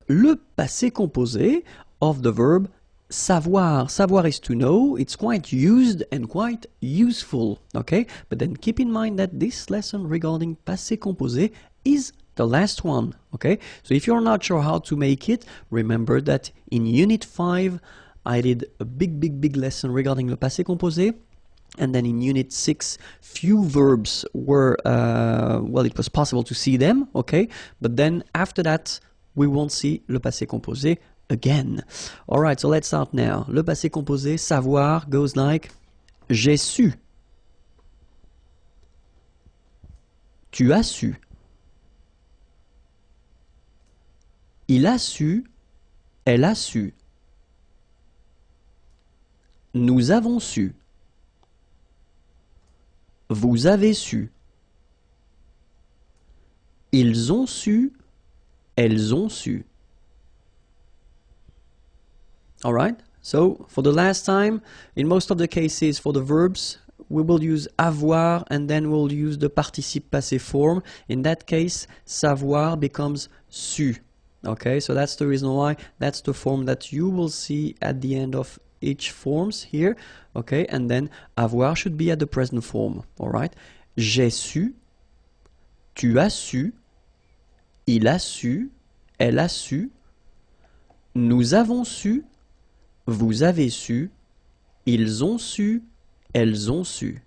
le passé composé of the verb savoir. Savoir is to know. It's quite used and quite useful, okay? But then keep in mind that this lesson regarding passé composé is the last one, okay? So if you're not sure how to make it, remember that in Unit 5, I did a big lesson regarding le passé composé. And then in Unit 6, few verbs were, well, it was possible to see them, okay? But then after that, we won't see le passé composé again. All right, so let's start now. Le passé composé, savoir, goes like j'ai su. Tu as su. Il a su. Elle a su. Nous avons su. Vous avez su. Ils ont su. Elles ont su. Alright, so for the last time, in most of the cases for the verbs, we will use avoir and then we'll use the participe passé form. In that case, savoir becomes su. Okay, so that's the reason why that's the form that you will see at the end of each forms here. Okay, and then avoir should be at the present form. Alright, j'ai su, tu as su, il a su, elle a su, nous avons su, vous avez su, ils ont su, elles ont su.